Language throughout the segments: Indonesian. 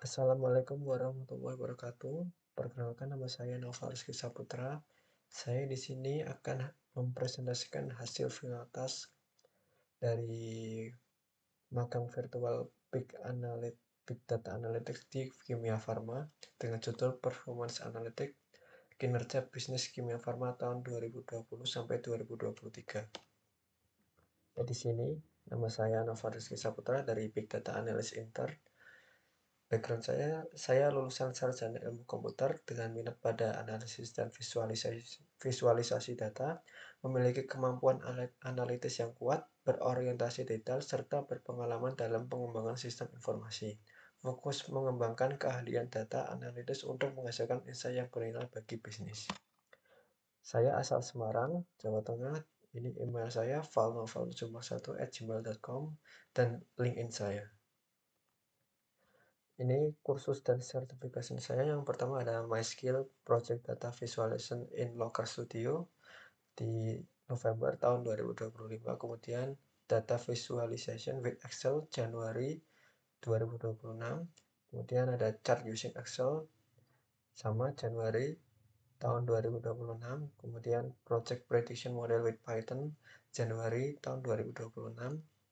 Assalamualaikum warahmatullahi wabarakatuh. Perkenalkan nama saya Nova Rizky Saputra. Saya di sini akan mempresentasikan hasil final task dari magang virtual Big Data Analytics di Kimia Farma dengan judul Performance Analytics Kinerja Bisnis Kimia Farma tahun 2020 sampai 2023. Di sini nama saya Nova Rizky Saputra dari Big Data Analyst Intern. Background saya lulusan sarjana ilmu komputer dengan minat pada analisis dan visualisasi data, memiliki kemampuan analitis yang kuat, berorientasi detail, serta berpengalaman dalam pengembangan sistem informasi. Fokus mengembangkan keahlian data analitis untuk menghasilkan insight yang bernilai bagi bisnis. Saya asal Semarang, Jawa Tengah. Ini email saya valnoval741@gmail.com dan LinkedIn saya. Ini kursus dan sertifikasi saya. Yang pertama ada My Skill Project Data Visualization in Looker Studio di November tahun 2025. Kemudian Data Visualization with Excel Januari 2026. Kemudian ada Chart Using Excel sama Januari tahun 2026. Kemudian Project Prediction Model with Python Januari tahun 2026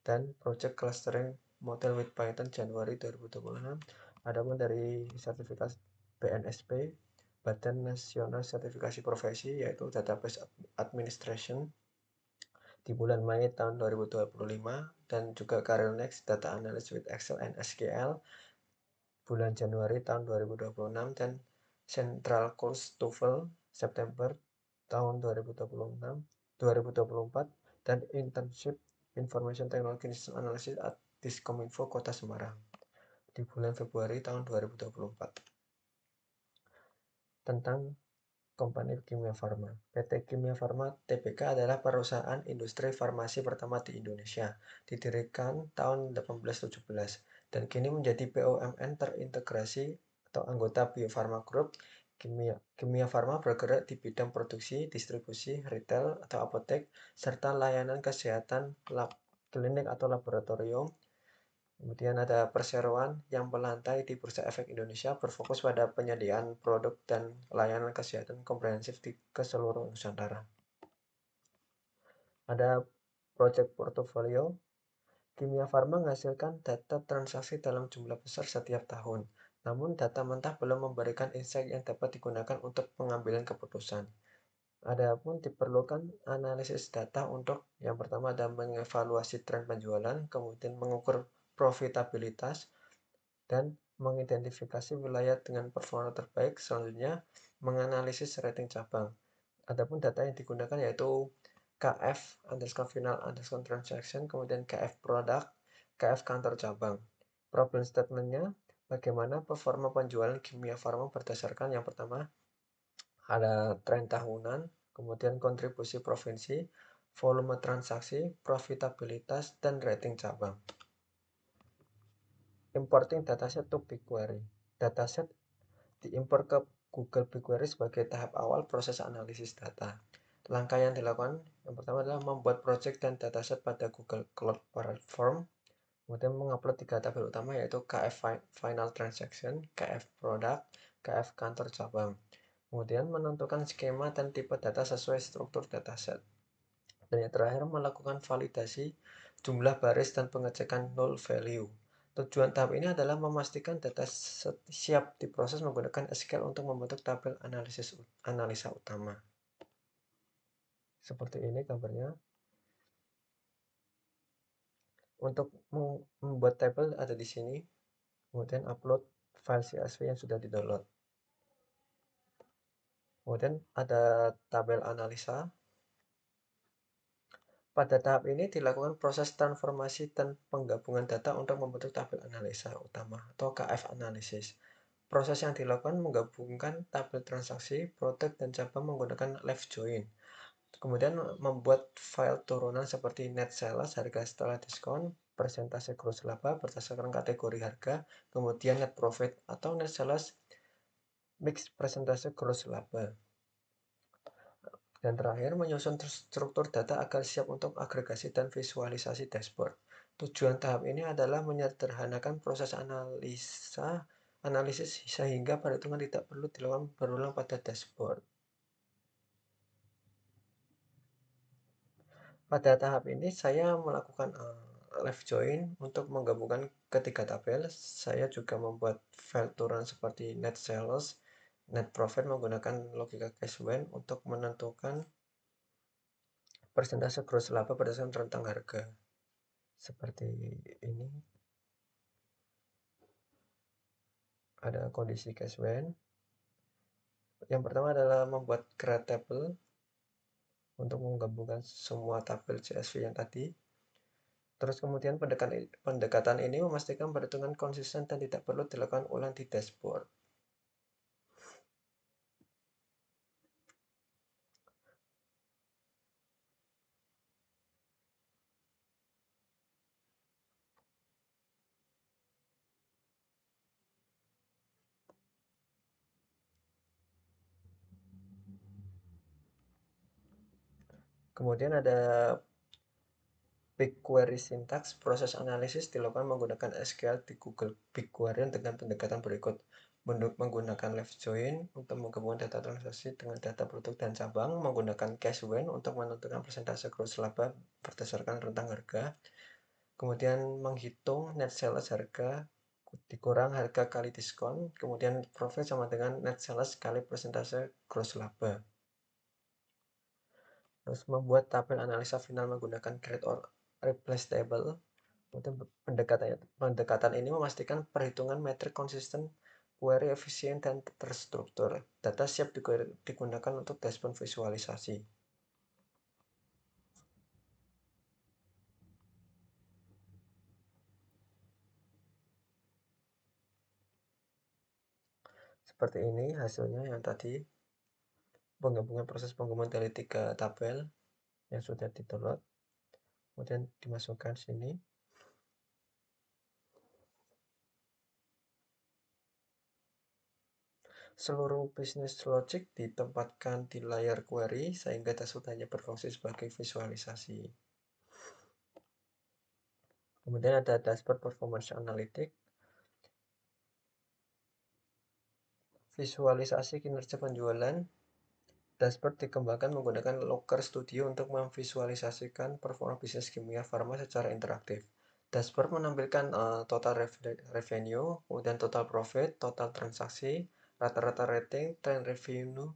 dan Project Clustering Model with Python Januari 2026. Adapun dari sertifikat BNSP, Badan Nasional Sertifikasi Profesi, yaitu Database Administration di bulan Mei tahun 2025, dan juga Career Next Data Analysis with Excel and SQL bulan Januari tahun 2026, dan Central Course TOEFL September tahun 2024, dan Internship Information Technology Analysis at Diskominfo Kota Semarang di bulan Februari tahun 2024. Tentang Kompani Kimia Farma. PT Kimia Farma Tbk adalah perusahaan industri farmasi pertama di Indonesia. Didirikan tahun 1817 dan kini menjadi BUMN terintegrasi atau anggota Bio Farma Group. Kimia Farma bergerak di bidang produksi, distribusi, retail atau apotek, serta layanan kesehatan klinik atau laboratorium. Kemudian ada perseroan yang melantai di Bursa Efek Indonesia, berfokus pada penyediaan produk dan layanan kesehatan komprehensif ke seluruh Nusantara. Ada proyek portofolio. Kimia Farma menghasilkan data transaksi dalam jumlah besar setiap tahun. Namun data mentah belum memberikan insight yang dapat digunakan untuk pengambilan keputusan. Adapun diperlukan analisis data untuk yang pertama ada mengevaluasi tren penjualan, kemudian mengukur profitabilitas, dan mengidentifikasi wilayah dengan performa terbaik. Selanjutnya, menganalisis rating cabang. Adapun data yang digunakan yaitu KF underscore final underscore transaction, kemudian KF product, KF kantor cabang. Problem statementnya, bagaimana performa penjualan Kimia Farma berdasarkan yang pertama ada tren tahunan, kemudian kontribusi provinsi, volume transaksi, profitabilitas, dan rating cabang. Importing dataset to BigQuery. Dataset diimpor ke Google BigQuery sebagai tahap awal proses analisis data. Langkah yang dilakukan yang pertama adalah membuat project dan dataset pada Google Cloud Platform. Kemudian mengupload 3 tabel utama yaitu KF Final Transaction, KF Product, KF Kantor Cabang. Kemudian menentukan skema dan tipe data sesuai struktur dataset. Dan yang terakhir melakukan validasi jumlah baris dan pengecekan null value. Tujuan tahap ini adalah memastikan data siap diproses menggunakan SQL untuk membentuk tabel analisa utama. Seperti ini gambarnya. Untuk membuat tabel ada di sini. Kemudian upload file CSV yang sudah di-download. Kemudian ada tabel analisa. Pada tahap ini dilakukan proses transformasi dan penggabungan data untuk membentuk tabel analisa utama atau KF Analysis. Proses yang dilakukan menggabungkan tabel transaksi, produk, dan cabang menggunakan left join. Kemudian membuat file turunan seperti net sales, harga setelah diskon, persentase gross laba berdasarkan kategori harga, kemudian net profit atau net sales mix persentase gross laba. Dan terakhir, menyusun struktur data agar siap untuk agregasi dan visualisasi dashboard. Tujuan tahap ini adalah menyederhanakan proses analisa analisis sehingga perhitungan tidak perlu dilakukan berulang pada dashboard. Pada tahap ini saya melakukan left join untuk menggabungkan ketiga tabel. Saya juga membuat file turun seperti net sales, net profit menggunakan logika Caswell untuk menentukan persentase gross laba berdasarkan rentang harga. Seperti ini. Ada kondisi Caswell. Yang pertama adalah membuat create table untuk menggabungkan semua tabel CSV yang tadi. Terus kemudian pendekatan ini memastikan perhitungan konsisten dan tidak perlu dilakukan ulang di dashboard. Kemudian ada BigQuery syntax. Proses analisis dilakukan menggunakan SQL di Google BigQuery dengan pendekatan berikut. Menggunakan left join untuk menggabungkan data transaksi dengan data produk dan cabang, menggunakan cash win untuk menentukan persentase gross laba berdasarkan rentang harga, kemudian menghitung net sales harga dikurang harga kali diskon, kemudian profit sama dengan net sales kali persentase gross laba. Terus membuat tabel analisa final menggunakan create or replace table. Kemudian pendekatan ini memastikan perhitungan metrik konsisten, query efisien dan terstruktur. Data siap digunakan untuk dashboard visualisasi. Seperti ini hasilnya yang tadi, penggabungan proses penggabungan dari 3 tabel yang sudah di-download, kemudian dimasukkan sini. Seluruh bisnis logic ditempatkan di layar query sehingga dashboard hanya berfungsi sebagai visualisasi. Kemudian ada dashboard performance analytic, visualisasi kinerja penjualan. Dashboard dikembangkan menggunakan Looker Studio untuk memvisualisasikan performa bisnis kimia farma secara interaktif. Dashboard menampilkan total revenue, kemudian total profit, total transaksi, rata-rata rating, trend revenue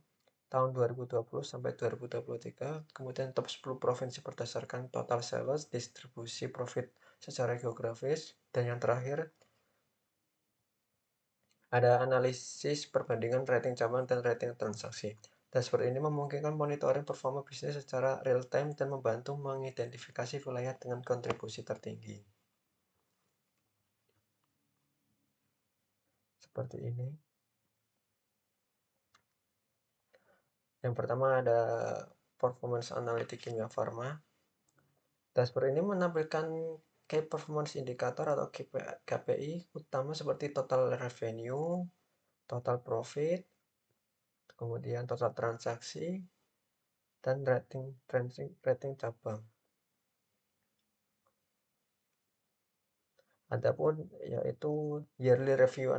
tahun 2020 sampai 2023, kemudian top 10 provinsi berdasarkan total sales, distribusi profit secara geografis, dan yang terakhir ada analisis perbandingan rating cabang dan rating transaksi. Dashboard ini memungkinkan monitoring performa bisnis secara real-time dan membantu mengidentifikasi wilayah dengan kontribusi tertinggi. Seperti ini. Yang pertama ada performance analytic kimia farma. Dashboard ini menampilkan key performance indicator atau KPI utama seperti total revenue, total profit, kemudian total transaksi, dan rating cabang. Adapun yaitu yearly review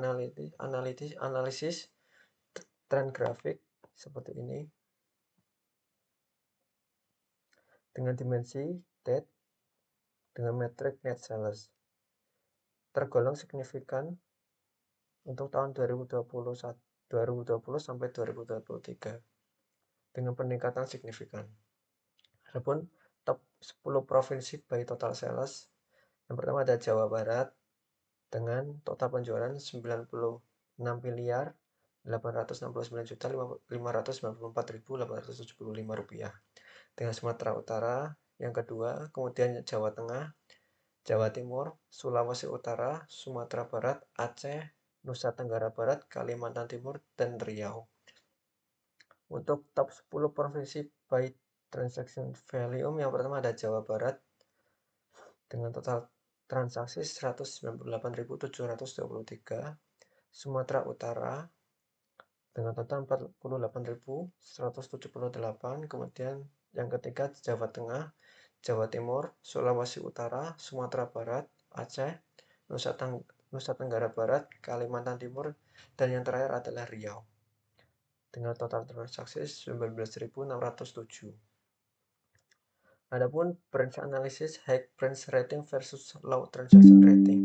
analysis trend grafik seperti ini dengan dimensi date dengan metrik net sales tergolong signifikan untuk tahun 2020 sampai 2023 dengan peningkatan signifikan. Adapun top 10 provinsi by total sales, yang pertama ada Jawa Barat dengan total penjualan 96 miliar 869.594.875 rupiah. Dengan Sumatera Utara yang kedua, kemudian Jawa Tengah, Jawa Timur, Sulawesi Utara, Sumatera Barat, Aceh, Nusa Tenggara Barat, Kalimantan Timur, dan Riau. Untuk top 10 provinsi by transaction volume, yang pertama ada Jawa Barat dengan total transaksi 198.723, Sumatera Utara dengan total 48.178, kemudian yang ketiga Jawa Tengah, Jawa Timur, Sulawesi Utara, Sumatera Barat, Aceh, Nusa Tenggara Barat, Kalimantan Timur, dan yang terakhir adalah Riau. Dengan total transaksi 19.607. Adapun branch analysis high branch rating versus low transaction rating.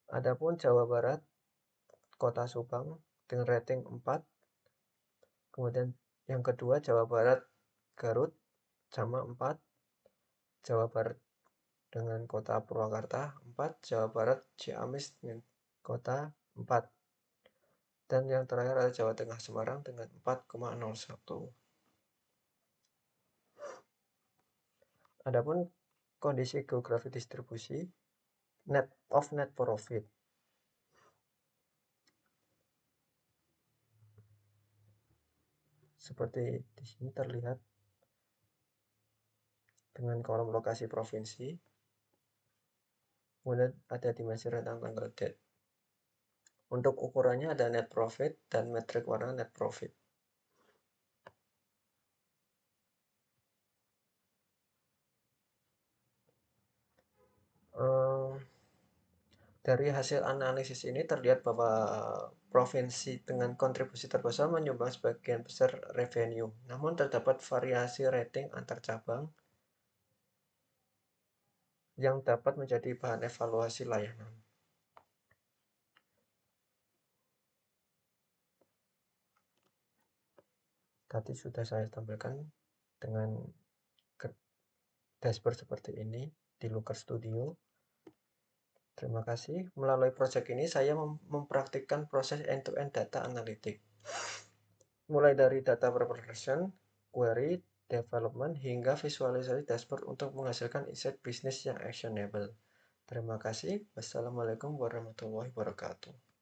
Adapun Jawa Barat, Kota Subang dengan rating 4. Kemudian yang kedua Jawa Barat, Garut sama 4. Jawa Barat dengan Kota Purwakarta 4. Jawa Barat, Ciamis dengan Kota 4. Dan yang terakhir adalah Jawa Tengah, Semarang dengan 4,01. Adapun kondisi geografi distribusi net profit. Seperti di sini terlihat dengan kolom lokasi provinsi. Kemudian ada dimensi rentang tanggal date. Untuk ukurannya ada net profit dan metrik warna net profit. Dari hasil analisis ini terlihat bahwa provinsi dengan kontribusi terbesar menyumbang sebagian besar revenue. Namun terdapat variasi rating antar cabang yang dapat menjadi bahan evaluasi layanan. Tadi sudah saya tampilkan dengan dashboard seperti ini di Looker Studio. Terima kasih. Melalui proyek ini saya mempraktikkan proses end-to-end data analytic. Mulai dari data preparation, query, development, hingga visualisasi dashboard untuk menghasilkan insight bisnis yang actionable. Terima kasih. Wassalamualaikum warahmatullahi wabarakatuh.